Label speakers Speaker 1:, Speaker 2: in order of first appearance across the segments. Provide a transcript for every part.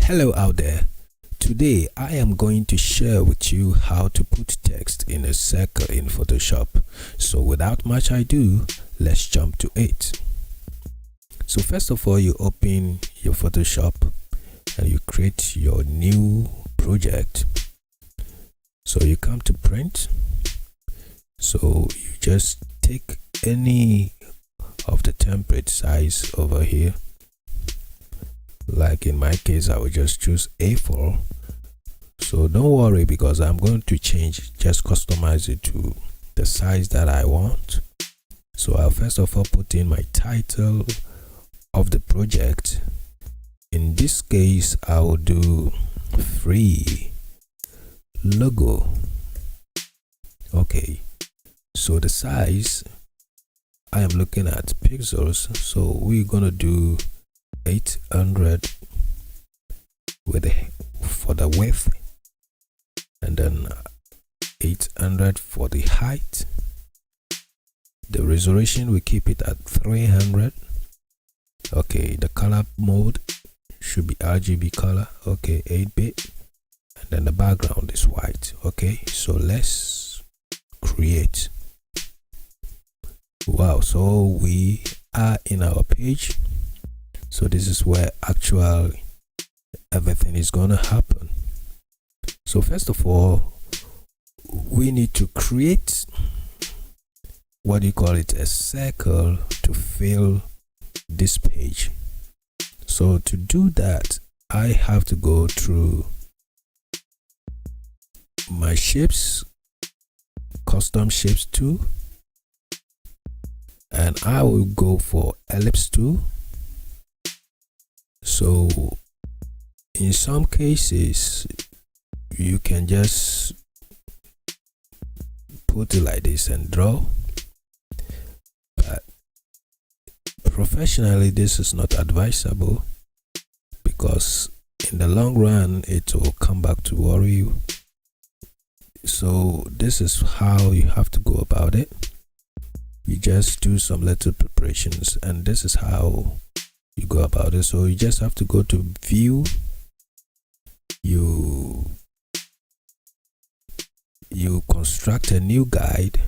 Speaker 1: Hello out there. Today I am going to share with you how to put text in a circle in Photoshop. So without much ado, let's jump to it. So first of all, you open your Photoshop and you create your new project. So you come to print. So you just take any of the template size over here. Like in my case, I will just choose A4. So don't worry, because I'm going to just customize it to the size that I want. So I'll first of all put in my title of the project. In this case, I will do free logo. Okay, so the size I am looking at pixels, so we're gonna do 800 for the width, and then 800 for the height. The resolution, we keep it at 300. Okay, the color mode should be RGB color. Okay, 8-bit, and then the background is white. Okay, so let's create. Wow, so we are in our page. So this is where actually everything is gonna happen. So first of all, we need to create, what do you call it, a circle to fill this page. So to do that, I have to go through my shapes, custom shapes tool, and I will go for ellipse tool. So in some cases, you can just put it like this and draw, but professionally this is not advisable, because in the long run it will come back to worry you. So this is how you have to go about it. You just do some little preparations, and this is how you go about it. So you just have to go to view, you construct a new guide,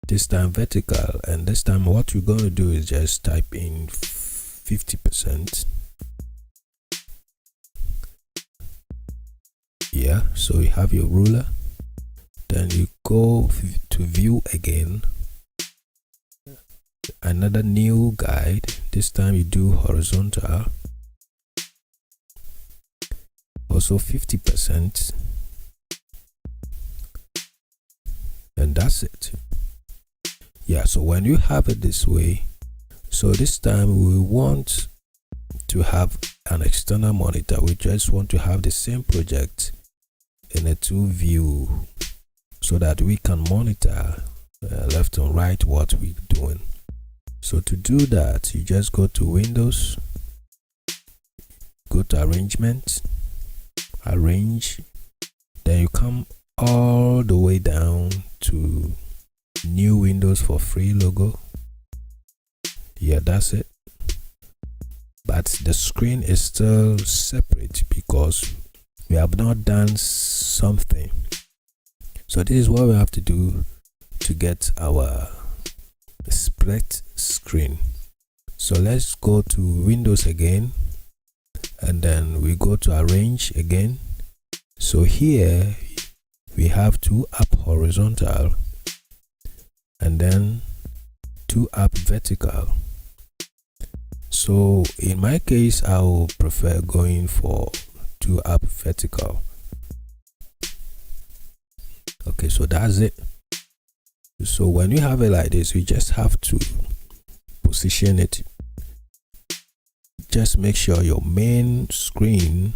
Speaker 1: this time vertical, and this time what you're going to do is just type in 50%. Yeah, so you have your ruler, then you go to view again, another new guide. This time you do horizontal, also 50%, and that's it. Yeah, so when you have it this way, so this time we want to have an external monitor. We just want to have the same project in a two view, so that we can monitor left and right what we're doing. So to do that, you just go to Windows, go to Arrangement, Arrange, then you come all the way down to New Windows for free logo. Yeah, that's it. But the screen is still separate because we have not done something. So this is what we have to do to get our split screen. So let's go to Windows again, and then we go to Arrange again. So here we have two up horizontal and then two up vertical. So in my case, I will prefer going for two up vertical. Okay, so that's it. So when you have it like this, you just have to position it. Just make sure your main screen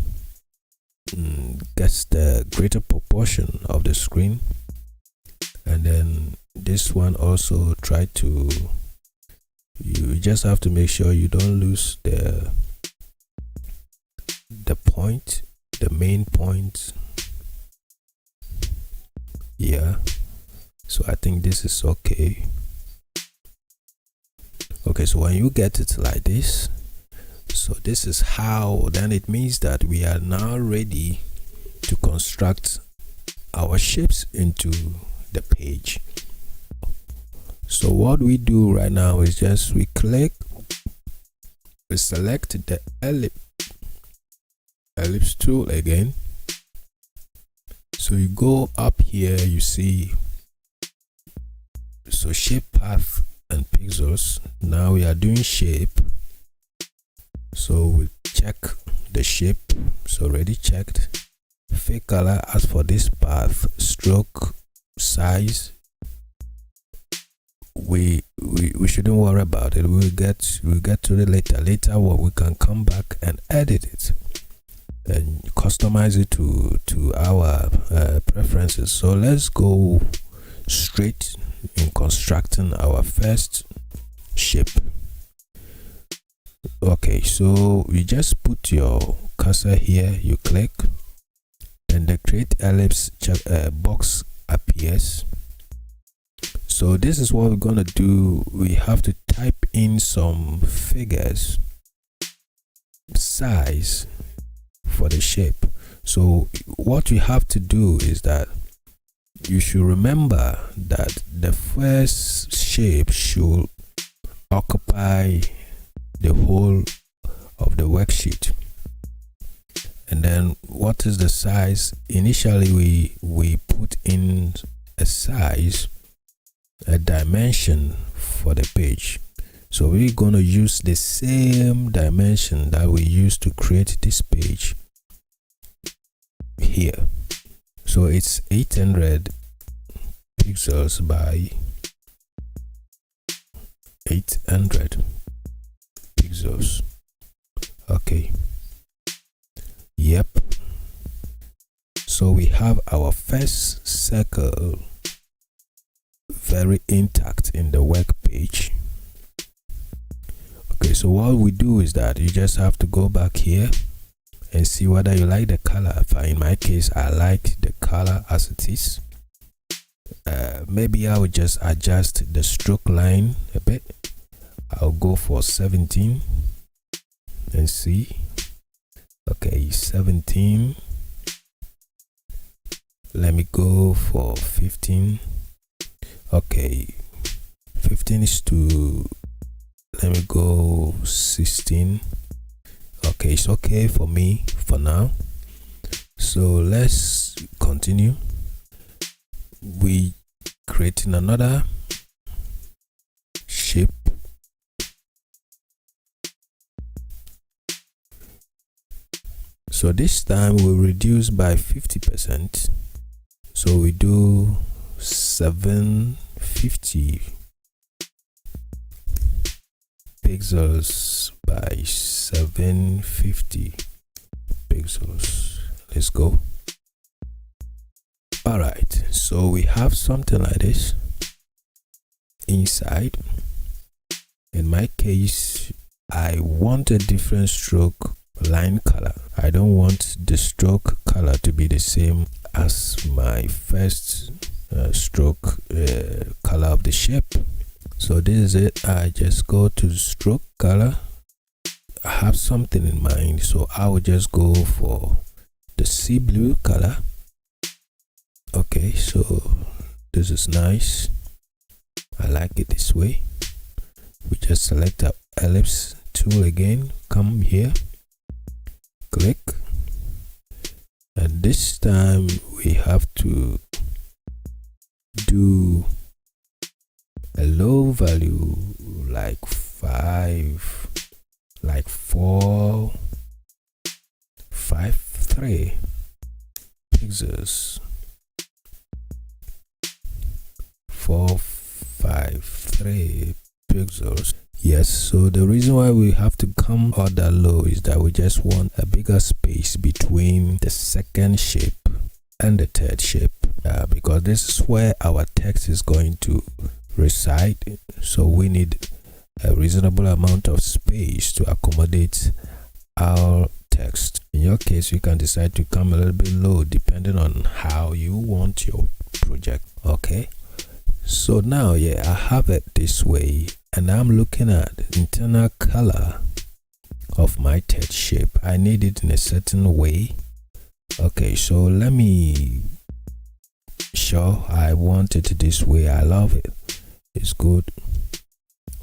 Speaker 1: gets the greater proportion of the screen, and then this one also try to, you just have to make sure you don't lose the point, the main point. Yeah, so I think this is okay. Okay, so when you get it like this, So this is how, then it means that we are now ready to construct our shapes into the page. So what we do right now is just we click, we select the ellipse tool again. So you go up here, you see, so shape, path and pixels. Now we are doing shape, so we check the shape, so already checked. Fake color. As for this path, stroke, size, we shouldn't worry about it. We'll get to it later what we can come back and edit it and customize it to our preferences. So let's go straight in constructing our first shape. Okay, so you just put your cursor here, you click, and the create ellipse box appears. So this is what we're gonna do. We have to type in some figures, size for the shape. So what you have to do is that you should remember that the first shape should occupy the whole of the worksheet. And then what is the size? Initially we put in a size, a dimension for the page. So we're going to use the same dimension that we used to create this page here. So it's 800 pixels by 800 pixels. Okay. Yep. So we have our first circle very intact in the work page. Okay, so what we do is that you just have to go back here and see whether you like the color. In my case, I like the color as it is. Maybe I will just adjust the stroke line a bit. I'll go for 17 and see. Okay, 17. Let me go for 15. Okay, 15 is too. Let me go 16. Okay, it's okay for me for now. So let's continue. We creating another shape. So this time we'll reduce by 50%. So we do 750 pixels by 750 pixels. Let's go. All right, so we have something like this inside. In my case, I want a different stroke line color. I don't want the stroke color to be the same as my first stroke color of the shape. So this is it. I just go to the stroke color. I have something in mind, so I will just go for the sea blue color. Okay, so this is nice. I like it this way. We just select our ellipse tool again, come here, click, and this time we have to do a low value like 5, like 4, 5, 3 pixels. 4, 5, 3 pixels. Yes, so the reason why we have to come out that low is that we just want a bigger space between the second shape and the third shape, because this is where our text is going to reside. So we need a reasonable amount of space to accommodate our text. In your case, you can decide to come a little bit low depending on how you want your project. Okay, so now I have it this way, and I'm looking at internal color of my text shape. I need it in a certain way. Okay, so let me show I want it this way. I love it. It's good.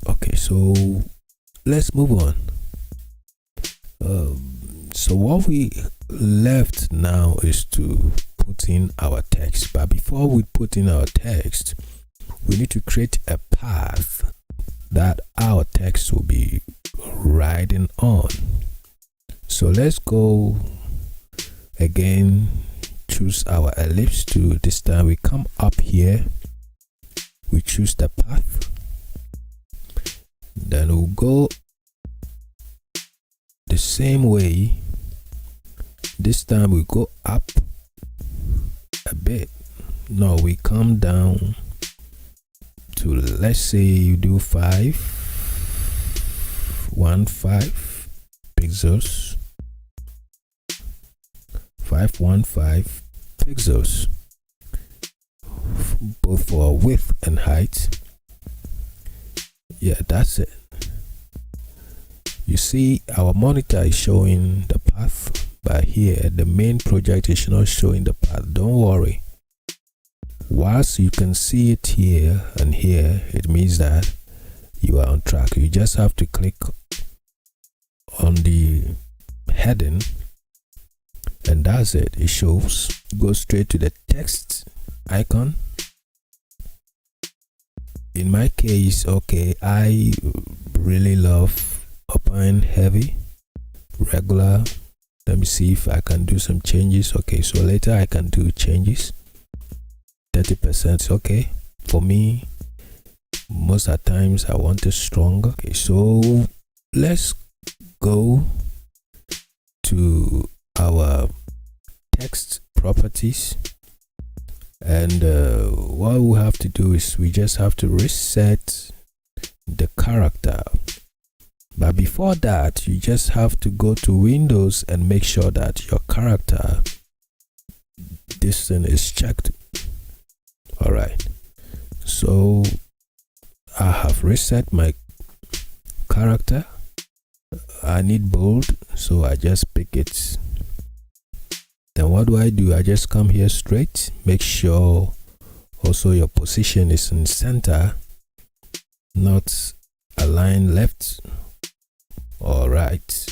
Speaker 1: Okay, so let's move on. So what we left now is to put in our text, but before we put in our text, we need to create a path that our text will be riding on. So let's go again, choose our ellipse tool. This time we come up here, we choose the path, then we'll go the same way. This time we go up a bit. No, we come down to, let's say you do 515 pixels, 515 pixels, both for width and height. Yeah, that's it. You see our monitor is showing the path, but here the main project is not showing the path. Don't worry, whilst you can see it here and here, it means that you are on track. You just have to click on the heading and that's it. It shows. Go straight to the text icon. In my case, okay, I really love Opine Heavy, regular. Let me see if I can do some changes. Okay, so later I can do changes. 30%, okay. For me, most of the times I want it stronger. Okay, so let's go to our text properties, and what we have to do is we just have to reset the character. But before that, you just have to go to Windows and make sure that your character, this thing is checked. All right, so I have reset my character. I need bold, so I just pick it. Then what do? I just come here straight. Make sure also your position is in center, not align left or right,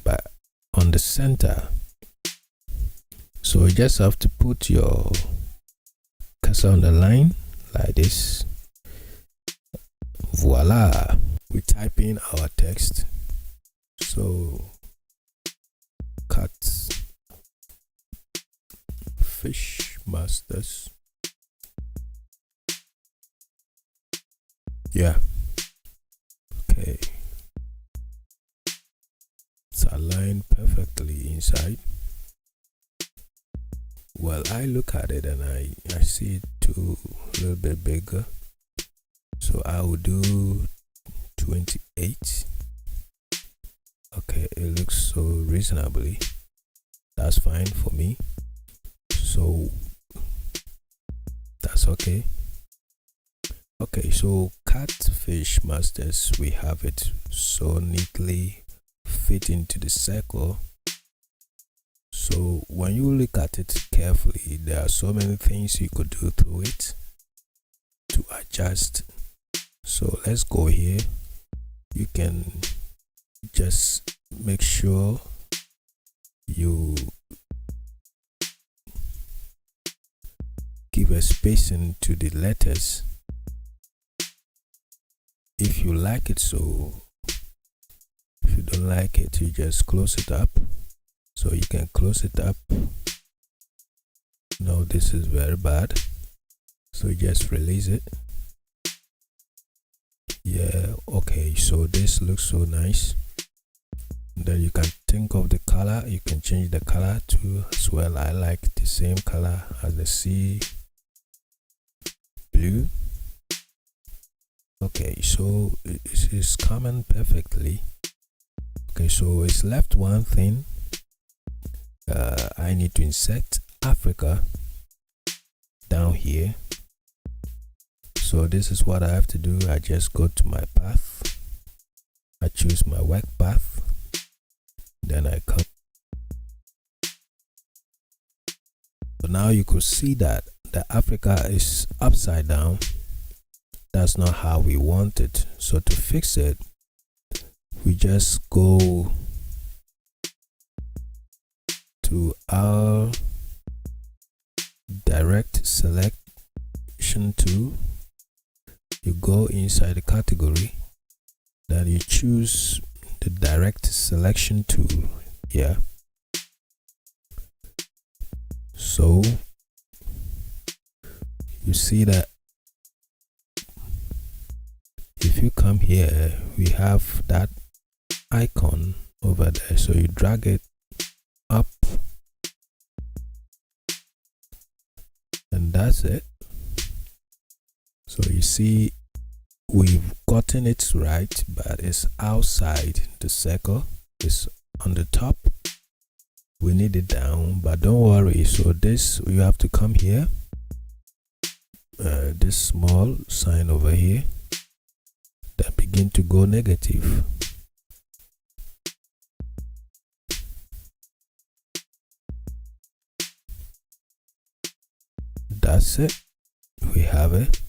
Speaker 1: but on the center. So you just have to put your cursor on the line like this. Voila, we type in our text. So Catfish Masters. Yeah, okay, it's aligned perfectly inside. Well, I look at it and I see it too a little bit bigger, so I will do 28. Okay, it looks so reasonably. That's fine for me, so that's okay. Okay, so Catfish Masters, we have it so neatly fit into the circle. So when you look at it carefully, there are so many things you could do to it to adjust. So let's go here. You can just make sure you give a spacing to the letters if you like it. So if you don't like it, you just close it up. So you can close it up. No, this is very bad, so you just release it. Yeah, okay, so this looks so nice. Then you can think of the color. You can change the color too as well. I like the same color as the sea blue. Okay, so it is coming perfectly. Okay, so it's left one thing. I need to insert Africa down here. So this is what I have to do. I just go to my path. I choose my work path. Then I come. So now you could see that the Africa is upside down. That's not how we want it. So to fix it, we just go to our direct selection tool. You go inside the category, then you choose the direct selection tool here. So you see that if you come here, we have that icon over there. So you drag it up, and that's it. So you see we've gotten it right, but it's outside the circle. It's on the top. We need it down, but don't worry. So this, you have to come here, this small sign over here, then begin to go negative. That's it. We have it.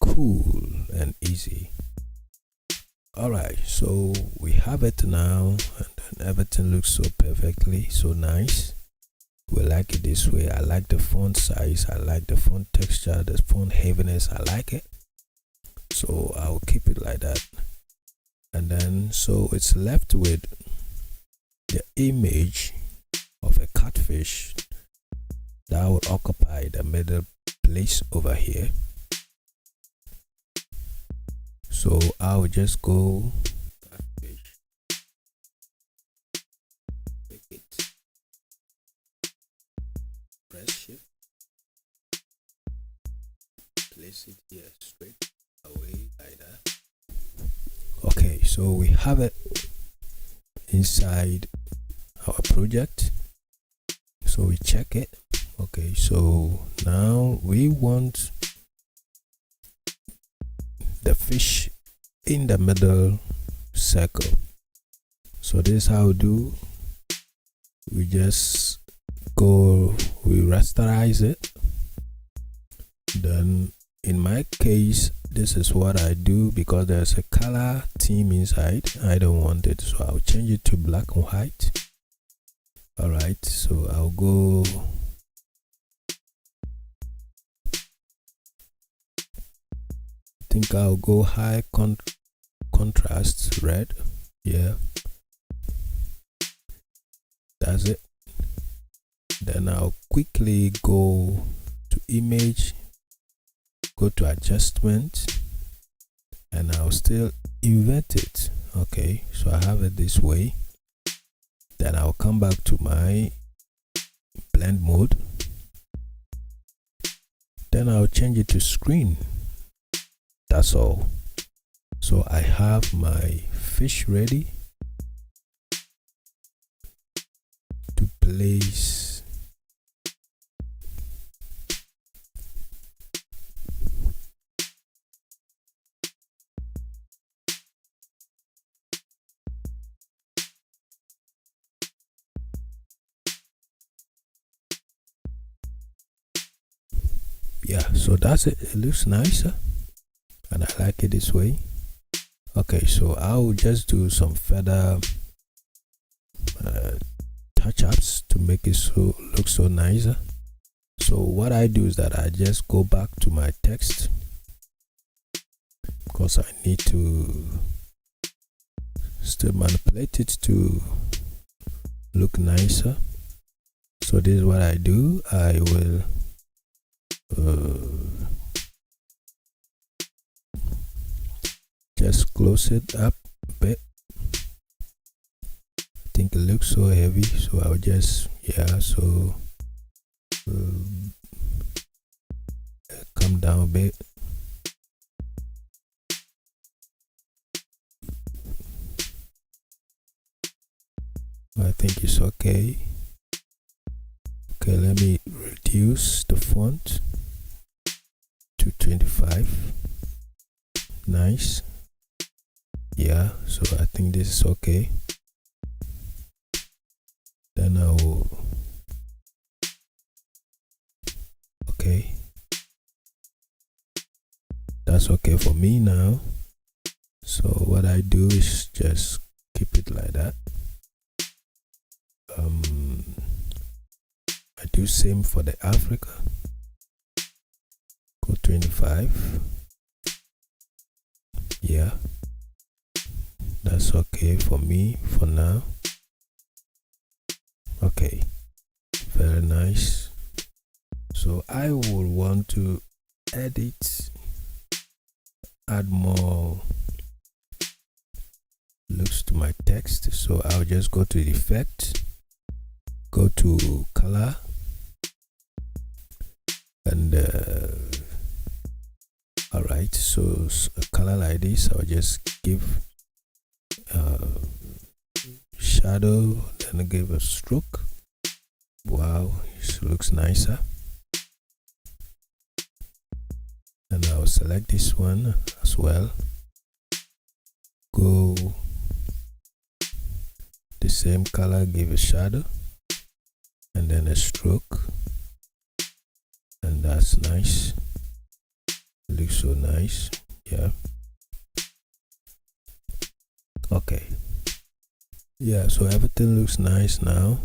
Speaker 1: Cool and easy. All right, so we have it now, and then everything looks so perfectly, so nice. We like it this way. I like the font size, I like the font texture, the font heaviness, I like it. So I'll keep it like that. And then so it's left with the image of a catfish that will occupy the middle place over here. So I'll just go catfish, make it, press shift, place it here straight away like that. Okay, so we have it inside our project. So we check it. Okay, so now we want the fish in the middle circle. So this is how we do. We just go, we rasterize it. Then in my case, this is what I do because there's a color theme inside. I don't want it, so I'll change it to black and white. All right, so I'll go I'll go high contrast red. Yeah, that's it. Then I'll quickly go to image, go to adjustment, and I'll still invert it. Okay, so I have it this way. Then I'll come back to my blend mode. Then I'll change it to screen. That's all. So I have my fish ready to place. Yeah, so that's it. It looks nicer and I like it this way. Okay, so I'll just do some further touch-ups to make it look so nicer. So what I do is that I just go back to my text because I need to still manipulate it to look nicer. So this is what I do. I will just close it up a bit. I think it looks so heavy, so I'll just, yeah, so come down a bit. I think it's okay. Okay, let me reduce the font to 25. Nice. Yeah, so I think this is okay. then I will, okay, that's okay for me now. So what I do is just keep it like that. I do same for the Africa. Go 25. Yeah, that's okay for me for now. Okay, very nice. So I will want to edit, add more looks to my text. So I'll just go to effect, go to color, and all right, so a color like this, I'll just give shadow, then give a stroke. Wow, it looks nicer. And I'll select this one as well, go the same color, give a shadow and then a stroke, and that's nice. Looks so nice. Yeah, okay, yeah, so everything looks nice now.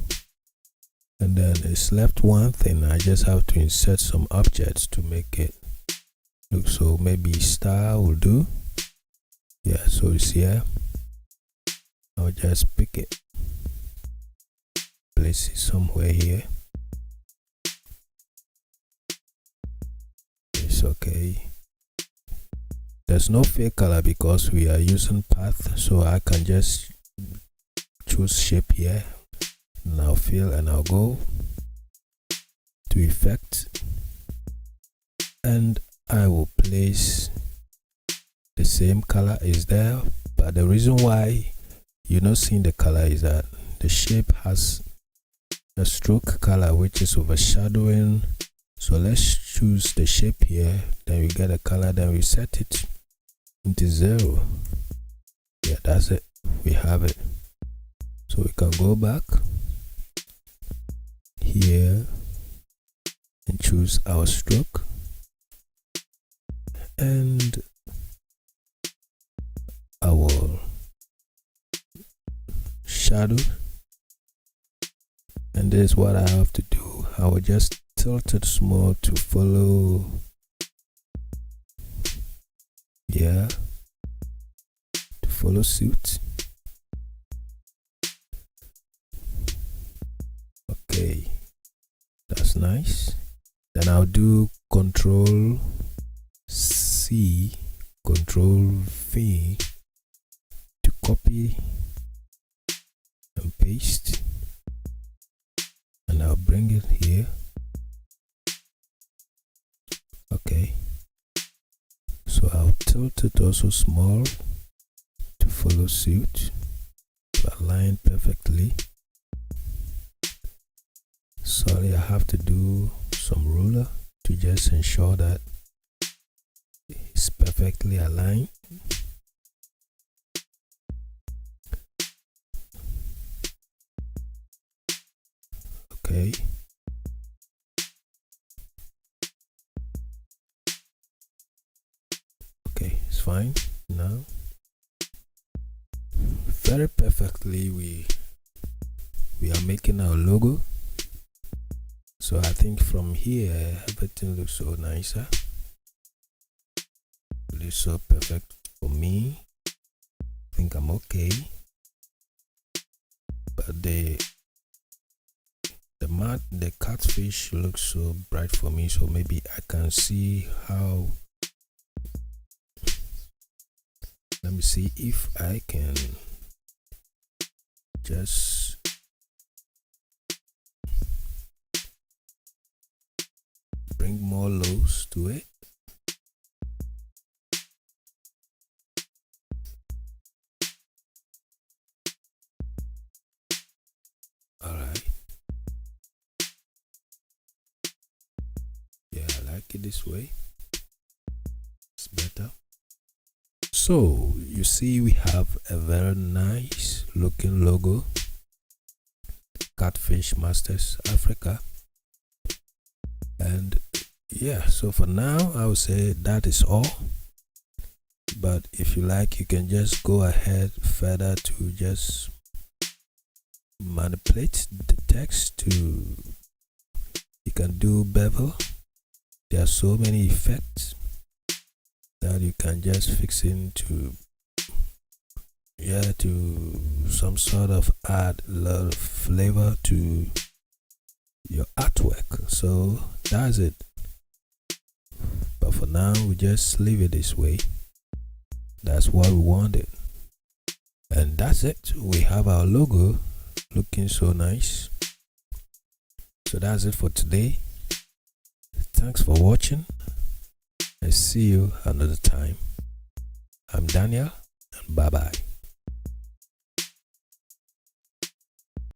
Speaker 1: And then it's left one thing. I just have to insert some objects to make it look, so maybe star will do. Yeah, so it's here. I'll just pick it, place it somewhere here. It's okay. There's no fake color because we are using path, so I can just choose shape here, and I'll fill, and I'll go to effect, and I will place the same color is there. But the reason why you're not seeing the color is that the shape has a stroke color which is overshadowing. So let's choose the shape here, then we get a color, then we set it into 0. Yeah, that's it, we have it. So we can go back here and choose our stroke and our shadow, and this is what I have to do. I will just tilt it small to follow. Yeah, to follow suit. Okay, that's nice. Then I'll do Control C, Control V to copy and paste, and I'll bring it here. Okay, so I'll tilt it also small to follow suit, to align perfectly. Sorry, I have to do some ruler to just ensure that it's perfectly aligned. Okay, okay, it's fine now. Very perfectly we are making our logo. So I think from here everything looks so nicer. It looks so perfect for me. I think I'm okay. But the catfish looks so bright for me, so maybe I can see how. Let me see if I can just bring more lows to it. All right. Yeah, I like it this way. It's better. So you see we have a very nice looking logo Catfish Masters Africa. And yeah, so for now I would say that is all. But if you like, you can just go ahead further to just manipulate the text to, you can do bevel. There are so many effects that you can just fix into, to some sort of add a lot of flavor to your artwork. So that's it. But for now, we just leave it this way. That's what we wanted. And that's it. We have our logo looking so nice. So that's it for today. Thanks for watching. I see you another time. I'm Daniel, and bye bye.